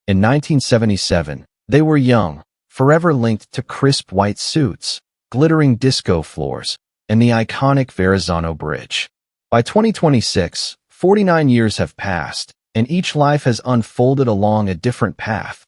In 1977, they were young, forever linked to crisp white suits, glittering disco floors, and the iconic Verrazano Bridge. By 2026, 49 years have passed, and each life has unfolded along a different path.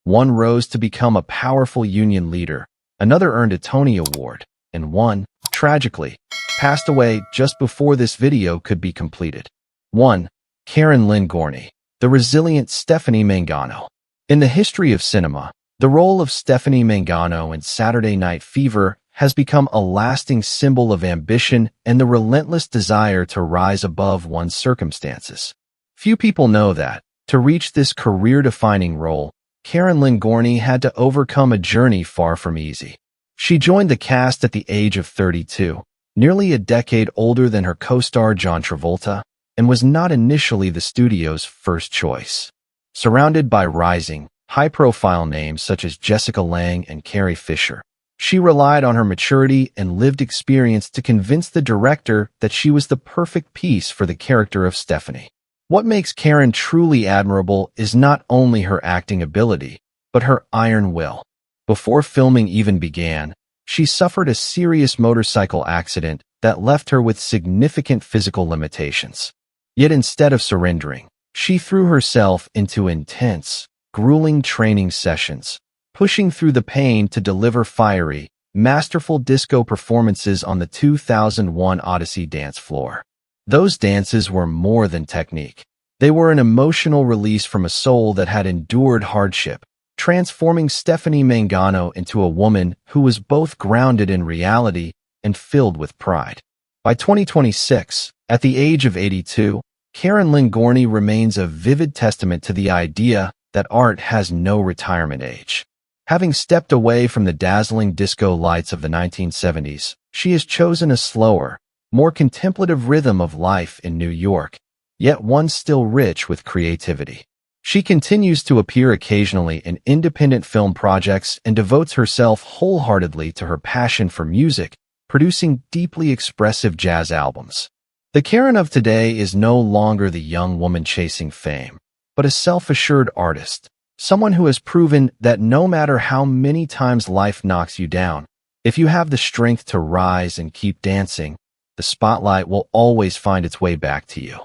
One rose to become a powerful union leader, another earned a Tony Award, and one, tragically, passed away just before this video could be completed. 1. Karen Lynn Gorney, the resilient Stephanie Mangano. In the history of cinema, the role of Stephanie Mangano in Saturday Night Fever has become a lasting symbol of ambition and the relentless desire to rise above one's circumstances. Few people know that, to reach this career-defining role, Karen Lynn Gorney had to overcome a journey far from easy. She joined the cast at the age of 32, nearly a decade older than her co-star John Travolta, and was not initially the studio's first choice. Surrounded by rising, high-profile names such as Jessica Lange and Carrie Fisher, she relied on her maturity and lived experience to convince the director that she was the perfect piece for the character of Stephanie. What makes Karen truly admirable is not only her acting ability, but her iron will. Before filming even began, she suffered a serious motorcycle accident that left her with significant physical limitations. Yet instead of surrendering, she threw herself into intense, grueling training sessions, pushing through the pain to deliver fiery, masterful disco performances on the 2001 Odyssey dance floor. Those dances were more than technique. They were an emotional release from a soul that had endured hardship, transforming Stephanie Mangano into a woman who was both grounded in reality and filled with pride. By 2026, at the age of 82, Karen Lynn Gorney remains a vivid testament to the idea that art has no retirement age. Having stepped away from the dazzling disco lights of the 1970s, she has chosen a slower, more contemplative rhythm of life in New York, yet one still rich with creativity. She continues to appear occasionally in independent film projects and devotes herself wholeheartedly to her passion for music, producing deeply expressive jazz albums. The Karen of today is no longer the young woman chasing fame, but a self-assured artist, someone who has proven that no matter how many times life knocks you down, if you have the strength to rise and keep dancing, the spotlight will always find its way back to you.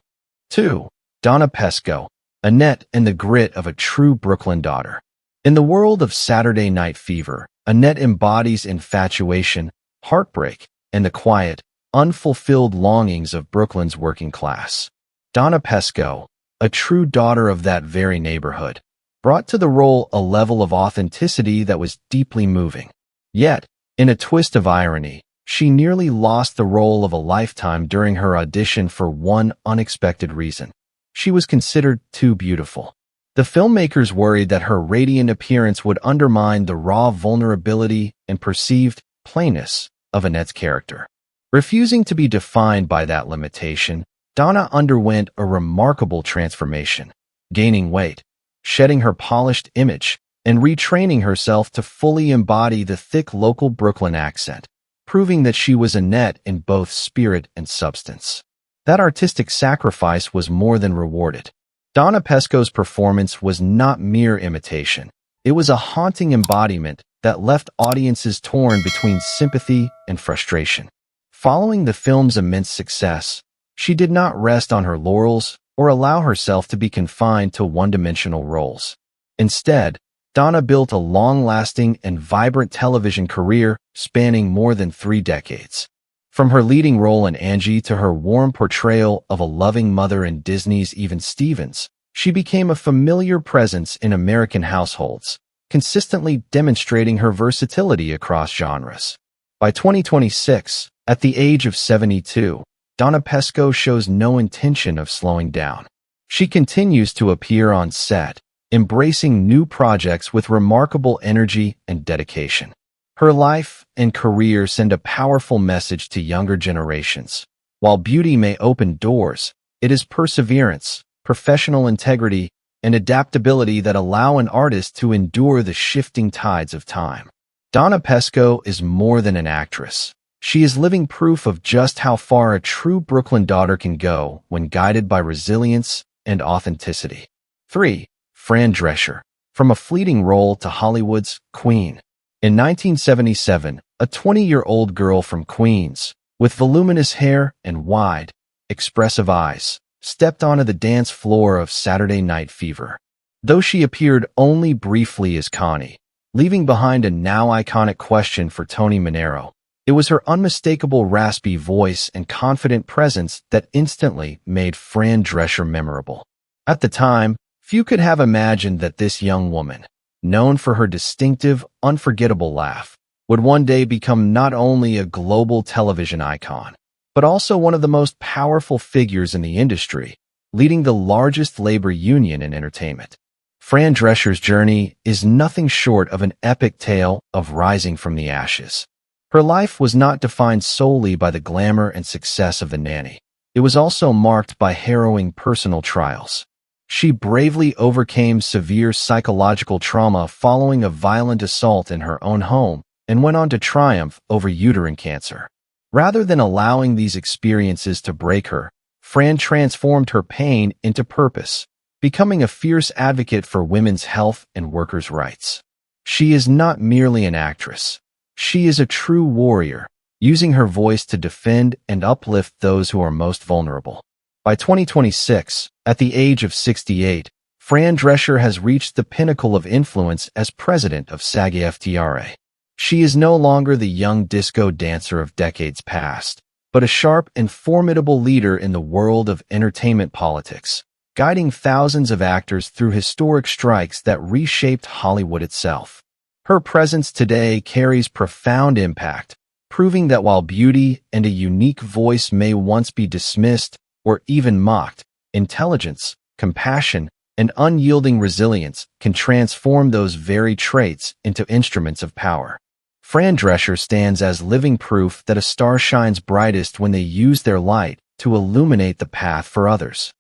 2. Donna Pescow, Annette and the grit of a true Brooklyn daughter. In the world of Saturday Night Fever, Annette embodies infatuation, heartbreak, and the quiet, unfulfilled longings of Brooklyn's working class. Donna Pescow, a true daughter of that very neighborhood, brought to the role a level of authenticity that was deeply moving. Yet, in a twist of irony, she nearly lost the role of a lifetime during her audition for one unexpected reason. She was considered too beautiful. The filmmakers worried that her radiant appearance would undermine the raw vulnerability and perceived plainness of Annette's character. Refusing to be defined by that limitation, Donna underwent a remarkable transformation, gaining weight, shedding her polished image, and retraining herself to fully embody the thick local Brooklyn accent, proving that she was Annette in both spirit and substance. That artistic sacrifice was more than rewarded. Donna Pescow's performance was not mere imitation. It was a haunting embodiment that left audiences torn between sympathy and frustration. Following the film's immense success, she did not rest on her laurels or allow herself to be confined to one-dimensional roles. Instead, Donna built a long-lasting and vibrant television career spanning more than 3 decades. From her leading role in Angie to her warm portrayal of a loving mother in Disney's Even Stevens, she became a familiar presence in American households, consistently demonstrating her versatility across genres. By 2026, at the age of 72, Donna Pescow shows no intention of slowing down. She continues to appear on set, embracing new projects with remarkable energy and dedication. Her life and career send a powerful message to younger generations. While beauty may open doors, it is perseverance, professional integrity, and adaptability that allow an artist to endure the shifting tides of time. Donna Pescow is more than an actress. She is living proof of just how far a true Brooklyn daughter can go when guided by resilience and authenticity. 3. Fran Drescher, from a fleeting role to Hollywood's Queen. In 1977, a 20-year-old girl from Queens, with voluminous hair and wide, expressive eyes, stepped onto the dance floor of Saturday Night Fever. Though she appeared only briefly as Connie, leaving behind a now iconic question for Tony Manero, it was her unmistakable raspy voice and confident presence that instantly made Fran Drescher memorable. At the time, few could have imagined that this young woman, known for her distinctive, unforgettable laugh, would one day become not only a global television icon, but also one of the most powerful figures in the industry, leading the largest labor union in entertainment. Fran Drescher's journey is nothing short of an epic tale of rising from the ashes. Her life was not defined solely by the glamour and success of The Nanny. It was also marked by harrowing personal trials. She bravely overcame severe psychological trauma following a violent assault in her own home and went on to triumph over uterine cancer. Rather than allowing these experiences to break her, Fran transformed her pain into purpose, becoming a fierce advocate for women's health and workers' rights. She is not merely an actress. She is a true warrior, using her voice to defend and uplift those who are most vulnerable. By 2026, at the age of 68, Fran Drescher has reached the pinnacle of influence as president of SAG-AFTRA. She is no longer the young disco dancer of decades past, but a sharp and formidable leader in the world of entertainment politics, guiding thousands of actors through historic strikes that reshaped Hollywood itself. Her presence today carries profound impact, proving that while beauty and a unique voice may once be dismissed or even mocked, intelligence, compassion, and unyielding resilience can transform those very traits into instruments of power. Fran Drescher stands as living proof that a star shines brightest when they use their light to illuminate the path for others.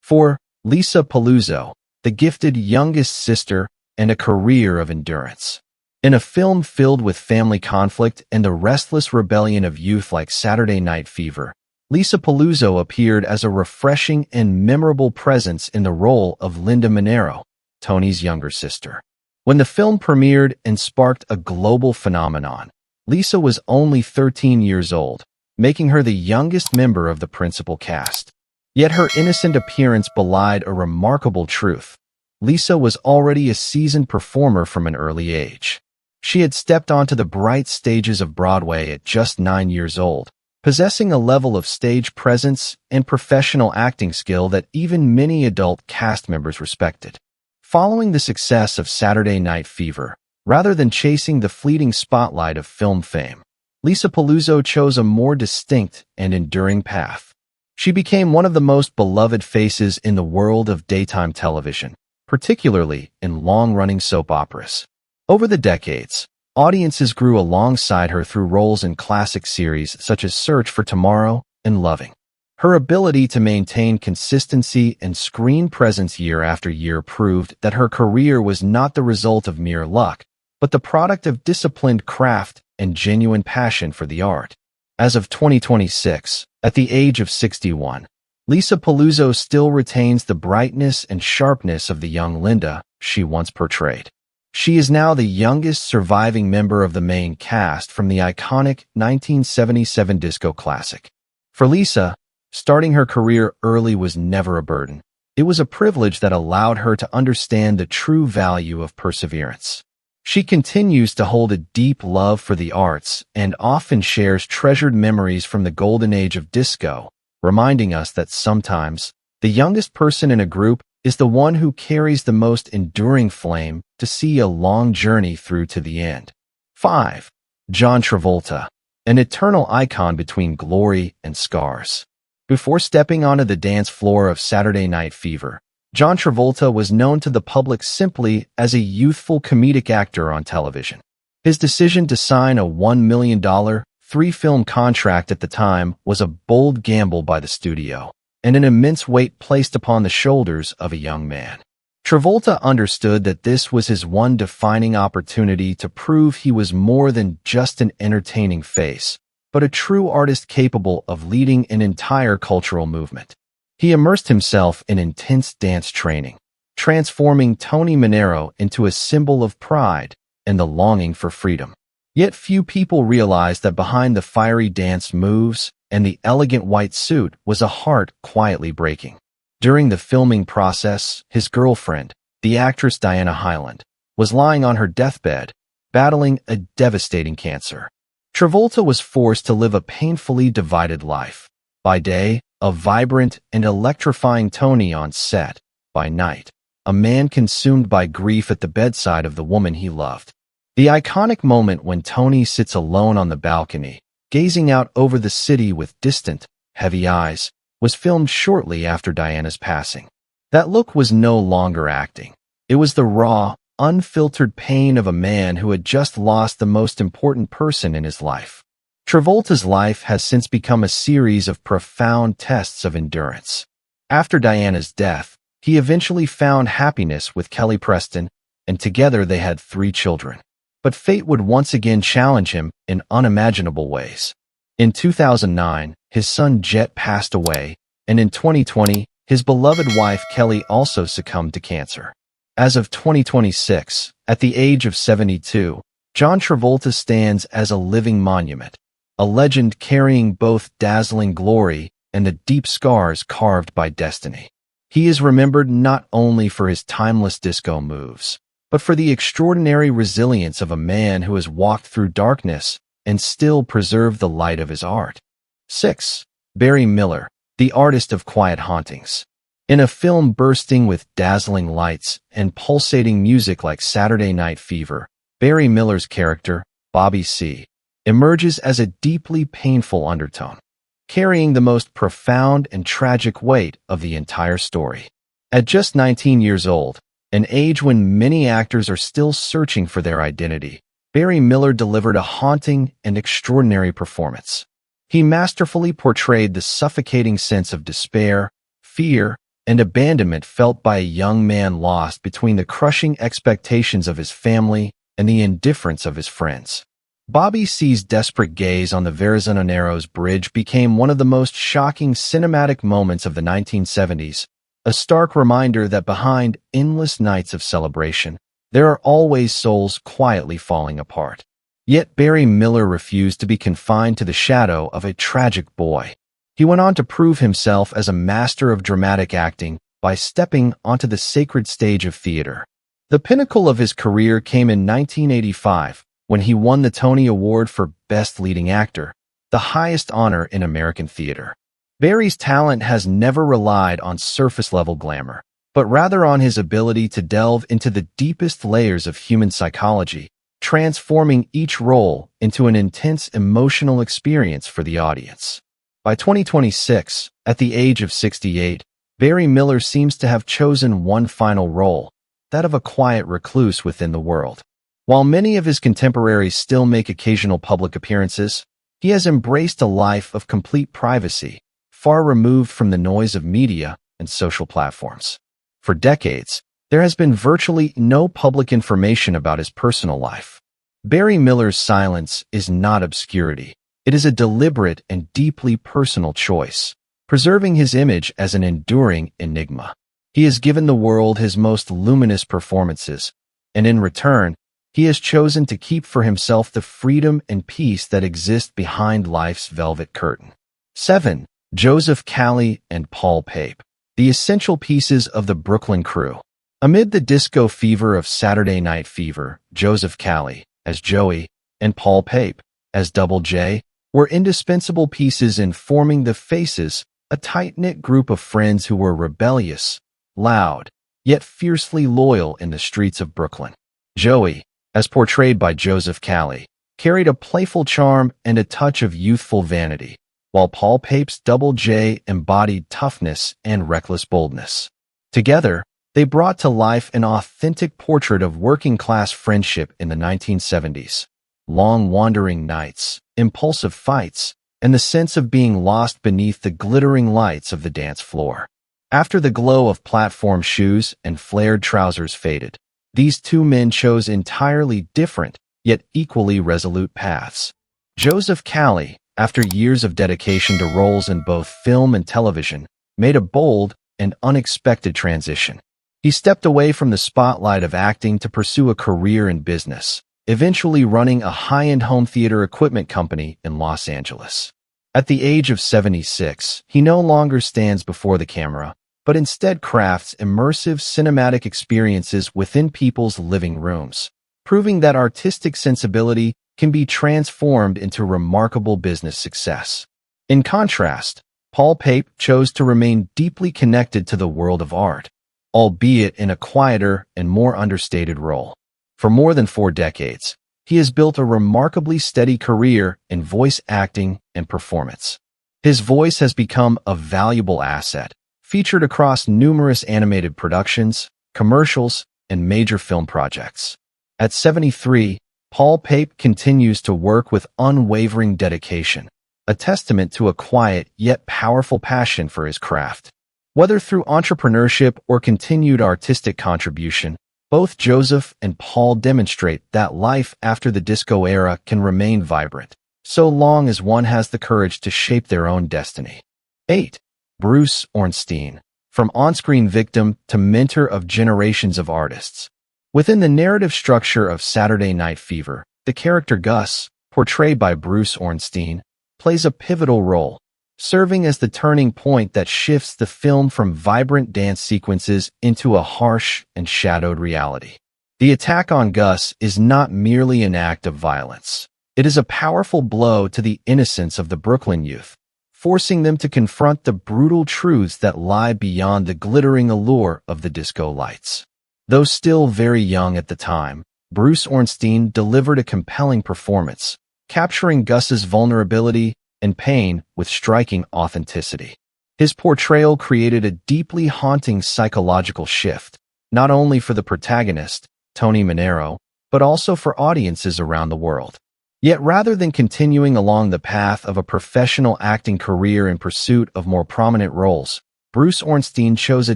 For Lisa Paluzzo, the gifted youngest sister and a career of endurance. In a film filled with family conflict and the restless rebellion of youth like Saturday Night Fever, Lisa Paluzzo appeared as a refreshing and memorable presence in the role of Linda Manero, Tony's younger sister. When the film premiered and sparked a global phenomenon, Lisa was only 13 years old, making her the youngest member of the principal cast. Yet her innocent appearance belied a remarkable truth. Lisa was already a seasoned performer from an early age. She had stepped onto the bright stages of Broadway at just 9 years old, possessing a level of stage presence and professional acting skill that even many adult cast members respected. Following the success of Saturday Night Fever, rather than chasing the fleeting spotlight of film fame, Lisa Paluzzo chose a more distinct and enduring path. She became one of the most beloved faces in the world of daytime television, particularly in long-running soap operas. Over the decades, audiences grew alongside her through roles in classic series such as Search for Tomorrow and Loving. Her ability to maintain consistency and screen presence year after year proved that her career was not the result of mere luck, but the product of disciplined craft and genuine passion for the art. As of 2026, at the age of 61, Lisa Paluzzo still retains the brightness and sharpness of the young Linda she once portrayed. She is now the youngest surviving member of the main cast from the iconic 1977 disco classic. For Lisa, starting her career early was never a burden. It was a privilege that allowed her to understand the true value of perseverance. She continues to hold a deep love for the arts and often shares treasured memories from the golden age of disco, reminding us that sometimes the youngest person in a group is the one who carries the most enduring flame to see a long journey through to the end. 5. John Travolta, an eternal icon between glory and scars. Before stepping onto the dance floor of Saturday Night Fever, John Travolta was known to the public simply as a youthful comedic actor on television. His decision to sign a $1 million, 3-film contract at the time was a bold gamble by the studio, and an immense weight placed upon the shoulders of a young man. Travolta understood that this was his one defining opportunity to prove he was more than just an entertaining face, but a true artist capable of leading an entire cultural movement. He immersed himself in intense dance training, transforming Tony Manero into a symbol of pride and the longing for freedom. Yet few people realized that behind the fiery dance moves and the elegant white suit was a heart quietly breaking. During the filming process, his girlfriend, the actress Diana Hyland, was lying on her deathbed, battling a devastating cancer. Travolta was forced to live a painfully divided life. By day, a vibrant and electrifying Tony on set. By night, a man consumed by grief at the bedside of the woman he loved. The iconic moment when Tony sits alone on the balcony, gazing out over the city with distant, heavy eyes, was filmed shortly after Diana's passing. That look was no longer acting. It was the raw, unfiltered pain of a man who had just lost the most important person in his life. Travolta's life has since become a series of profound tests of endurance. After Diana's death, he eventually found happiness with Kelly Preston, and together they had 3 children. But fate would once again challenge him in unimaginable ways. In 2009, his son Jet passed away, and in 2020, his beloved wife Kelly also succumbed to cancer. As of 2026, at the age of 72, John Travolta stands as a living monument, a legend carrying both dazzling glory and the deep scars carved by destiny. He is remembered not only for his timeless disco moves, but for the extraordinary resilience of a man who has walked through darkness and still preserved the light of his art. 6. Barry Miller, the artist of quiet hauntings. In a film bursting with dazzling lights and pulsating music like Saturday Night Fever, Barry Miller's character, Bobby C., emerges as a deeply painful undertone, carrying the most profound and tragic weight of the entire story. At just 19 years old, an age when many actors are still searching for their identity, Barry Miller delivered a haunting and extraordinary performance. He masterfully portrayed the suffocating sense of despair, fear, and abandonment felt by a young man lost between the crushing expectations of his family and the indifference of his friends. Bobby C.'s desperate gaze on the Verrazano Narrows Bridge became one of the most shocking cinematic moments of the 1970s, a stark reminder that behind endless nights of celebration, there are always souls quietly falling apart. Yet Barry Miller refused to be confined to the shadow of a tragic boy. He went on to prove himself as a master of dramatic acting by stepping onto the sacred stage of theater. The pinnacle of his career came in 1985, when he won the Tony Award for Best Leading Actor, the highest honor in American theater. Barry's talent has never relied on surface-level glamour, but rather on his ability to delve into the deepest layers of human psychology, transforming each role into an intense emotional experience for the audience. By 2026, at the age of 68, Barry Miller seems to have chosen one final role, that of a quiet recluse within the world. While many of his contemporaries still make occasional public appearances, he has embraced a life of complete privacy, far removed from the noise of media and social platforms. For decades, there has been virtually no public information about his personal life. Barry Miller's silence is not obscurity. It is a deliberate and deeply personal choice, preserving his image as an enduring enigma. He has given the world his most luminous performances, and in return, he has chosen to keep for himself the freedom and peace that exist behind life's velvet curtain. 7. Joseph Cali and Paul Pape, the essential pieces of the Brooklyn Crew. Amid the disco fever of Saturday Night Fever, Joseph Cali, as Joey, and Paul Pape, as Double J, were indispensable pieces in forming the Faces, a tight-knit group of friends who were rebellious, loud, yet fiercely loyal in the streets of Brooklyn. Joey, as portrayed by Joseph Cali, carried a playful charm and a touch of youthful vanity, while Paul Pape's Double J embodied toughness and reckless boldness. Together, they brought to life an authentic portrait of working-class friendship in the 1970s. Long wandering nights, impulsive fights, and the sense of being lost beneath the glittering lights of the dance floor. After the glow of platform shoes and flared trousers faded, these two men chose entirely different, yet equally resolute paths. Joseph Cali, after years of dedication to roles in both film and television, made a bold and unexpected transition. He stepped away from the spotlight of acting to pursue a career in business, eventually running a high-end home theater equipment company in Los Angeles. At the age of 76, he no longer stands before the camera, but instead crafts immersive cinematic experiences within people's living rooms, proving that artistic sensibility can be transformed into remarkable business success. In contrast, Paul Pape chose to remain deeply connected to the world of art, albeit in a quieter and more understated role. For more than 4 decades, he has built a remarkably steady career in voice acting and performance. His voice has become a valuable asset, featured across numerous animated productions, commercials, and major film projects. At 73, Paul Pape continues to work with unwavering dedication, a testament to a quiet yet powerful passion for his craft. Whether through entrepreneurship or continued artistic contribution, both Joseph and Paul demonstrate that life after the disco era can remain vibrant, so long as one has the courage to shape their own destiny. 8. Bruce Ornstein, from on-screen victim to mentor of generations of artists. Within the narrative structure of Saturday Night Fever, the character Gus, portrayed by Bruce Ornstein, plays a pivotal role, serving as the turning point that shifts the film from vibrant dance sequences into a harsh and shadowed reality. The attack on Gus is not merely an act of violence. It is a powerful blow to the innocence of the Brooklyn youth, forcing them to confront the brutal truths that lie beyond the glittering allure of the disco lights. Though still very young at the time, Bruce Ornstein delivered a compelling performance, capturing Gus's vulnerability and pain with striking authenticity. His portrayal created a deeply haunting psychological shift, not only for the protagonist, Tony Manero, but also for audiences around the world. Yet rather than continuing along the path of a professional acting career in pursuit of more prominent roles, Bruce Ornstein chose a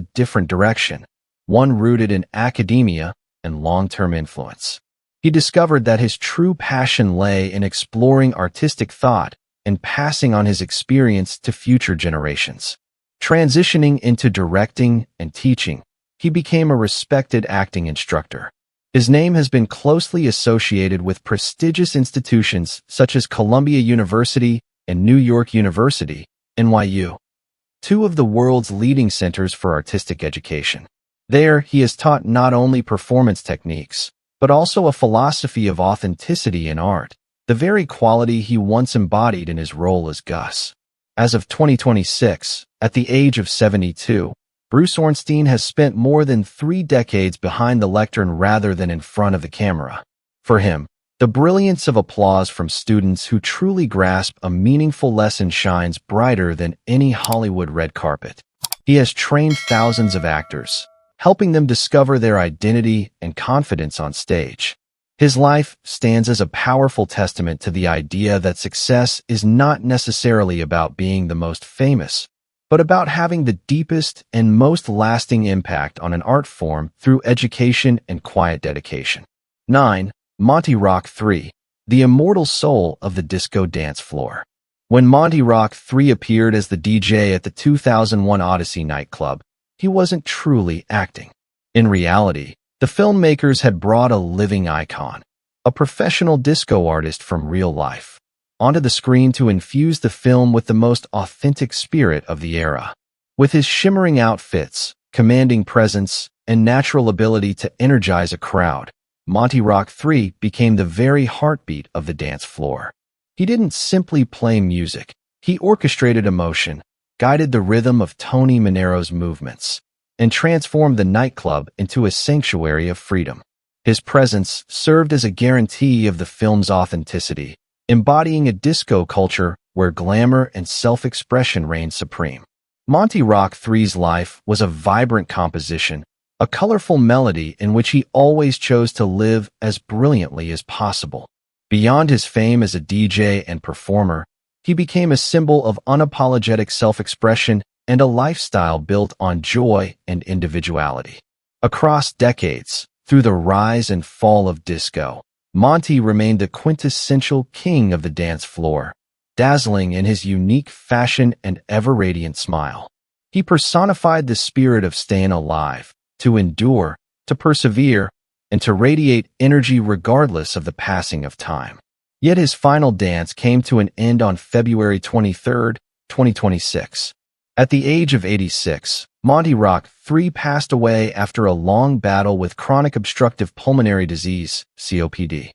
different direction, one rooted in academia and long-term influence. He discovered that his true passion lay in exploring artistic thought and passing on his experience to future generations. Transitioning into directing and teaching, he became a respected acting instructor. His name has been closely associated with prestigious institutions such as Columbia University and New York University, NYU, two of the world's leading centers for artistic education. There, he has taught not only performance techniques, but also a philosophy of authenticity in art, the very quality he once embodied in his role as Gus. As of 2026, at the age of 72, Bruce Ornstein has spent more than 3 decades behind the lectern rather than in front of the camera. For him, the brilliance of applause from students who truly grasp a meaningful lesson shines brighter than any Hollywood red carpet. He has trained thousands of actors, helping them discover their identity and confidence on stage. His life stands as a powerful testament to the idea that success is not necessarily about being the most famous, but about having the deepest and most lasting impact on an art form through education and quiet dedication. 9. Monty Rock 3, the immortal soul of the disco dance floor. When Monty Rock 3 appeared as the DJ at the 2001 Odyssey nightclub, he wasn't truly acting. In reality, the filmmakers had brought a living icon, a professional disco artist from real life, onto the screen to infuse the film with the most authentic spirit of the era. With his shimmering outfits, commanding presence, and natural ability to energize a crowd, Monty Rock 3 became the very heartbeat of the dance floor. He didn't simply play music, he orchestrated emotion, guided the rhythm of Tony Manero's movements, and transformed the nightclub into a sanctuary of freedom. His presence served as a guarantee of the film's authenticity, embodying a disco culture where glamour and self-expression reigned supreme. Monty Rock 3's life was a vibrant composition, a colorful melody in which he always chose to live as brilliantly as possible. Beyond his fame as a DJ and performer, he became a symbol of unapologetic self-expression and a lifestyle built on joy and individuality. Across decades, through the rise and fall of disco, Monty remained the quintessential king of the dance floor, dazzling in his unique fashion and ever-radiant smile. He personified the spirit of staying alive, to endure, to persevere, and to radiate energy regardless of the passing of time. Yet his final dance came to an end on February 23, 2026. At the age of 86, Monty Rock III passed away after a long battle with chronic obstructive pulmonary disease, COPD.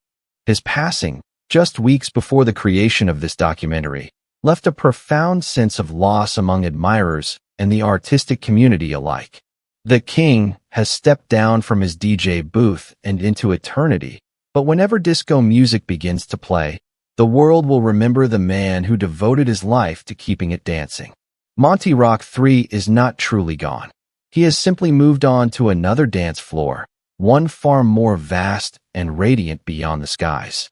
His passing, just weeks before the creation of this documentary, left a profound sense of loss among admirers and the artistic community alike. The king has stepped down from his DJ booth and into eternity, but whenever disco music begins to play, the world will remember the man who devoted his life to keeping it dancing. Monty Rock III is not truly gone. He has simply moved on to another dance floor, one far more vast and radiant beyond the skies.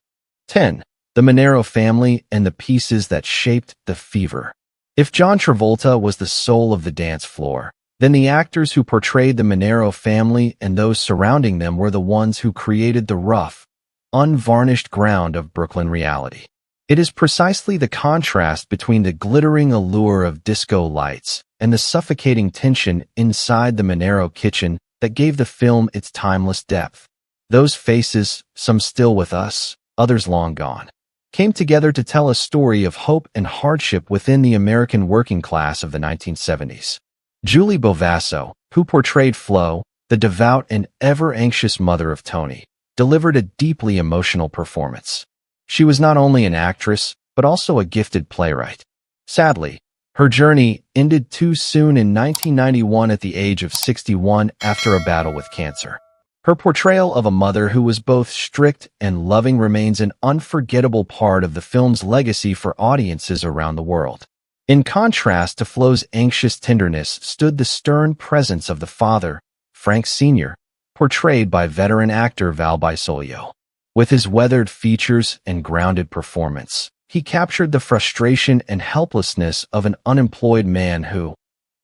10. The Monero family and the pieces that shaped the fever. If John Travolta was the soul of the dance floor, then the actors who portrayed the Monero family and those surrounding them were the ones who created the rough, unvarnished ground of Brooklyn reality. It is precisely the contrast between the glittering allure of disco lights and the suffocating tension inside the Monero kitchen that gave the film its timeless depth. Those faces, some still with us, others long gone, came together to tell a story of hope and hardship within the American working class of the 1970s. Julie Bovasso, who portrayed Flo, the devout and ever-anxious mother of Tony, delivered a deeply emotional performance. She was not only an actress, but also a gifted playwright. Sadly, her journey ended too soon in 1991 at the age of 61 after a battle with cancer. Her portrayal of a mother who was both strict and loving remains an unforgettable part of the film's legacy for audiences around the world. In contrast to Flo's anxious tenderness stood the stern presence of the father, Frank Sr., portrayed by veteran actor Val Bisoglio. With his weathered features and grounded performance, he captured the frustration and helplessness of an unemployed man who,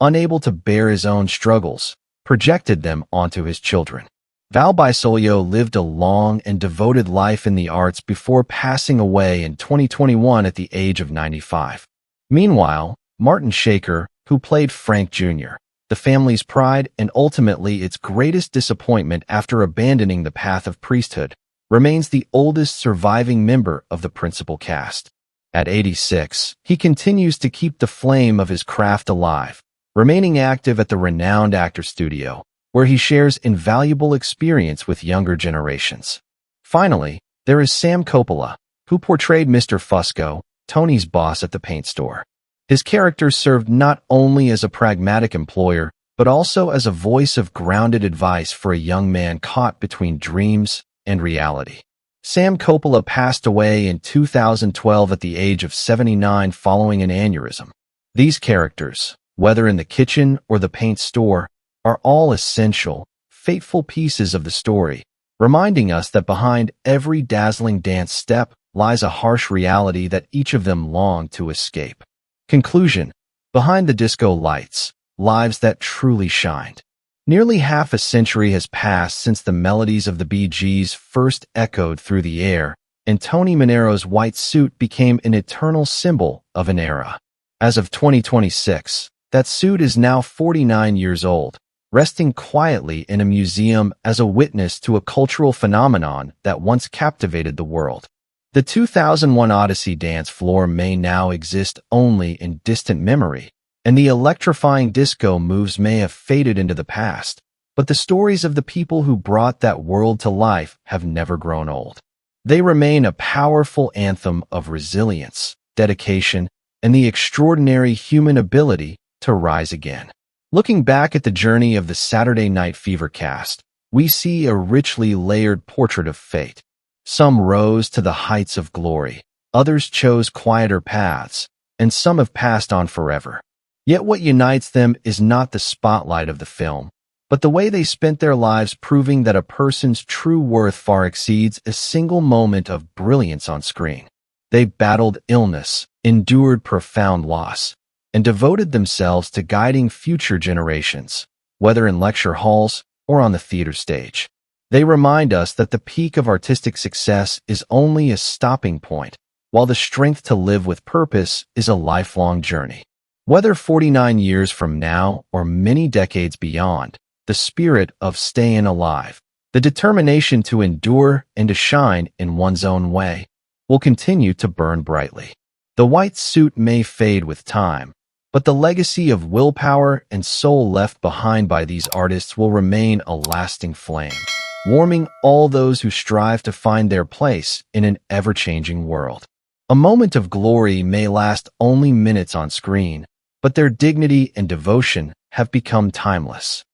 unable to bear his own struggles, projected them onto his children. Val Bisoglio lived a long and devoted life in the arts before passing away in 2021 at the age of 95. Meanwhile, Martin Shaker, who played Frank Jr., the family's pride and ultimately its greatest disappointment after abandoning the path of priesthood, remains the oldest surviving member of the principal cast. At 86, he continues to keep the flame of his craft alive, remaining active at the renowned actor studio, where he shares invaluable experience with younger generations. Finally, there is Sam Coppola, who portrayed Mr. Fusco, Tony's boss at the paint store. His character served not only as a pragmatic employer, but also as a voice of grounded advice for a young man caught between dreams and reality. Sam Coppola passed away in 2012 at the age of 79 following an aneurysm. These characters, whether in the kitchen or the paint store, are all essential, fateful pieces of the story, reminding us that behind every dazzling dance step lies a harsh reality that each of them longed to escape. Conclusion: behind the disco lights, lives that truly shined. Nearly half a century has passed since the melodies of the Bee Gees first echoed through the air, and Tony Monero's white suit became an eternal symbol of an era. As of 2026, that suit is now 49 years old, resting quietly in a museum as a witness to a cultural phenomenon that once captivated the world. The 2001 Odyssey dance floor may now exist only in distant memory, and the electrifying disco moves may have faded into the past, but the stories of the people who brought that world to life have never grown old. They remain a powerful anthem of resilience, dedication, and the extraordinary human ability to rise again. Looking back at the journey of the Saturday Night Fever cast, we see a richly layered portrait of fate. Some rose to the heights of glory, others chose quieter paths, and some have passed on forever. Yet what unites them is not the spotlight of the film, but the way they spent their lives proving that a person's true worth far exceeds a single moment of brilliance on screen. They battled illness, endured profound loss, and devoted themselves to guiding future generations, whether in lecture halls or on the theater stage. They remind us that the peak of artistic success is only a stopping point, while the strength to live with purpose is a lifelong journey. Whether 49 years from now or many decades beyond, the spirit of staying alive, the determination to endure and to shine in one's own way, will continue to burn brightly. The white suit may fade with time, but the legacy of willpower and soul left behind by these artists will remain a lasting flame, warming all those who strive to find their place in an ever-changing world. A moment of glory may last only minutes on screen, but their dignity and devotion have become timeless.